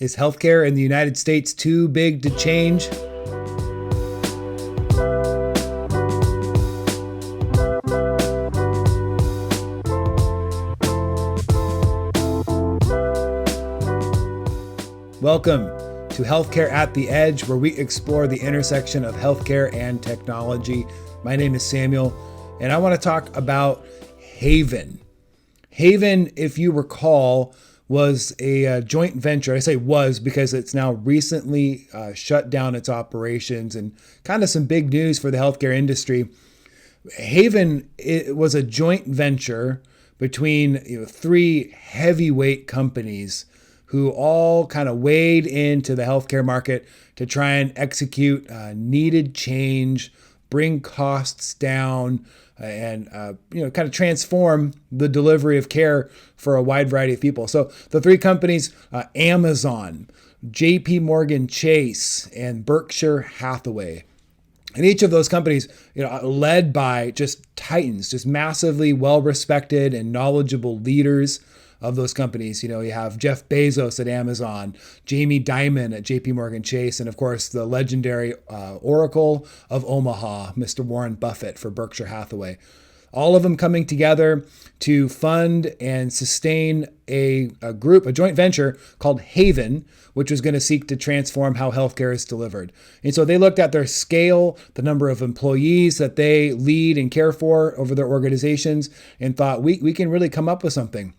Is healthcare in the United States too big to change? Welcome to Healthcare at the Edge, where we explore the intersection of healthcare and technology. My name is Samuel, and I want to talk about Haven. Haven, if you recall, was a joint venture. I say was because it's now recently shut down its operations, and kind of some big news for the healthcare industry. Haven, it was a joint venture between three heavyweight companies who all kind of wade into the healthcare market to try and execute needed change, bring costs down, and kind of transform the delivery of care for a wide variety of people. So the three companies, Amazon, JP Morgan Chase, and Berkshire Hathaway. And each of those companies, led by just titans, just massively well-respected and knowledgeable leaders of those companies. You have Jeff Bezos at Amazon, Jamie Dimon at JP Morgan Chase, and of course the legendary Oracle of Omaha, Mr. Warren Buffett for Berkshire Hathaway. All of them coming together to fund and sustain a joint venture called Haven, which was going to seek to transform how healthcare is delivered. And so they looked at their scale, the number of employees that they lead and care for over their organizations, and thought we can really come up with something.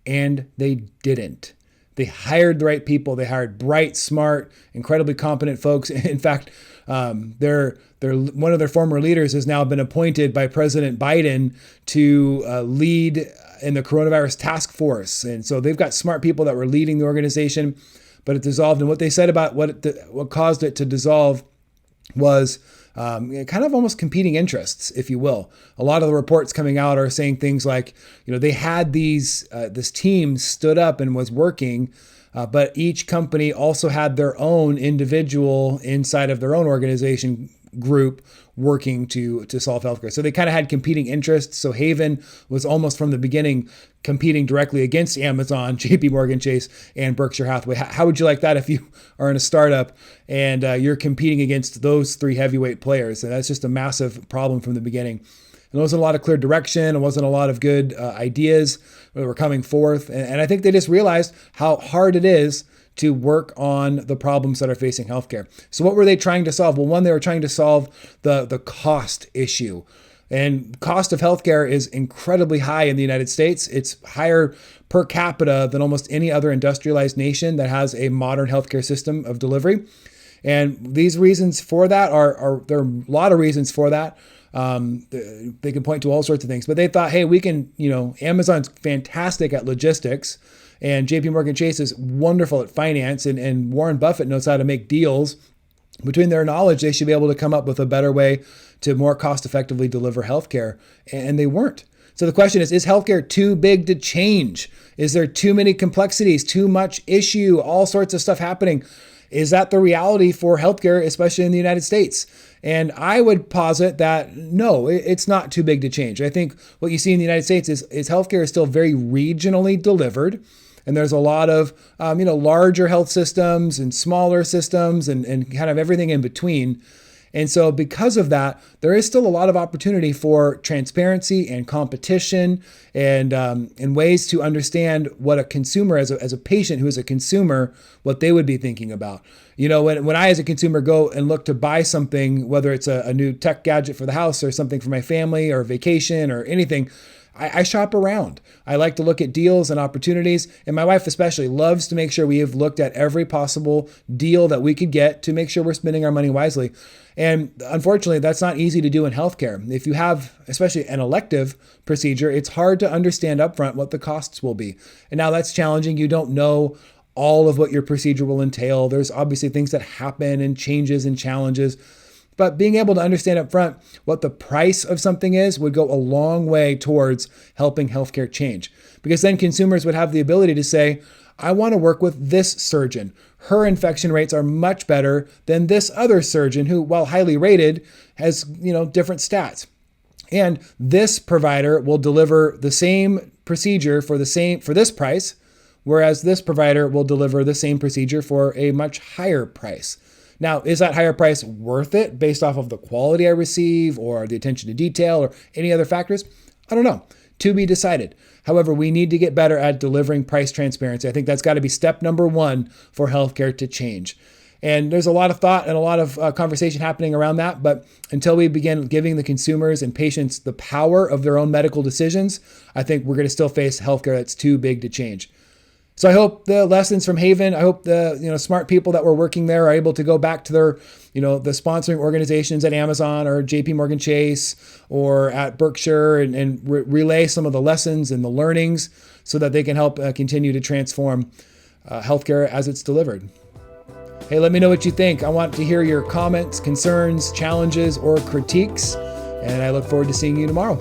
And they didn't. They hired the right people. They hired bright, smart, incredibly competent folks. In fact, one of their former leaders has now been appointed by President Biden to lead in the coronavirus task force. And so they've got smart people that were leading the organization, but it dissolved. And what they said about what caused it to dissolve was kind of almost competing interests, if you will. A lot of the reports coming out are saying things like, they had this team stood up and was working, but each company also had their own individual inside of their own organization group working to solve healthcare. So they kind of had competing interests. So Haven was almost from the beginning competing directly against Amazon, JP Morgan Chase, and Berkshire Hathaway. How would you like that if you are in a startup and you're competing against those three heavyweight players? And that's just a massive problem from the beginning. And there wasn't a lot of clear direction. There wasn't a lot of good ideas that were coming forth. And I think they just realized how hard it is to work on the problems that are facing healthcare. So what were they trying to solve? Well, one, they were trying to solve the cost issue. And cost of healthcare is incredibly high in the United States. It's higher per capita than almost any other industrialized nation that has a modern healthcare system of delivery. And these reasons for that there are a lot of reasons for that. They can point to all sorts of things, but they thought, hey, we can, Amazon's fantastic at logistics, and JP Morgan Chase is wonderful at finance, and Warren Buffett knows how to make deals. Between their knowledge, they should be able to come up with a better way to more cost effectively deliver healthcare, and they weren't. So the question is healthcare too big to change? Is there too many complexities, too much issue, all sorts of stuff happening? Is that the reality for healthcare, especially in the United States? And I would posit that no, it's not too big to change. I think what you see in the United States is healthcare is still very regionally delivered. And there's a lot of, larger health systems and smaller systems and kind of everything in between. And so because of that, there is still a lot of opportunity for transparency and competition and ways to understand what a consumer, as a patient who is a consumer, what they would be thinking about. When I as a consumer go and look to buy something, whether it's a new tech gadget for the house or something for my family or vacation or anything, I shop around. I like to look at deals and opportunities, and my wife especially loves to make sure we have looked at every possible deal that we could get to make sure we're spending our money wisely. And unfortunately, that's not easy to do in healthcare. If you have, especially an elective procedure, it's hard to understand upfront what the costs will be. And now that's challenging. You don't know all of what your procedure will entail. There's obviously things that happen and changes and challenges. But being able to understand up front what the price of something is would go a long way towards helping healthcare change. Because then consumers would have the ability to say, I want to work with this surgeon. Her infection rates are much better than this other surgeon who, while highly rated, has different stats. And this provider will deliver the same procedure for this price, whereas this provider will deliver the same procedure for a much higher price. Now, is that higher price worth it based off of the quality I receive or the attention to detail or any other factors? I don't know. To be decided. However, we need to get better at delivering price transparency. I think that's got to be step number one for healthcare to change. And there's a lot of thought and a lot of conversation happening around that. But until we begin giving the consumers and patients the power of their own medical decisions, I think we're going to still face healthcare that's too big to change. So I hope the lessons from Haven, I hope the smart people that were working there are able to go back to their, the sponsoring organizations at Amazon or JP Morgan Chase or at Berkshire and relay some of the lessons and the learnings so that they can help continue to transform healthcare as it's delivered. Hey, let me know what you think. I want to hear your comments, concerns, challenges, or critiques, and I look forward to seeing you tomorrow.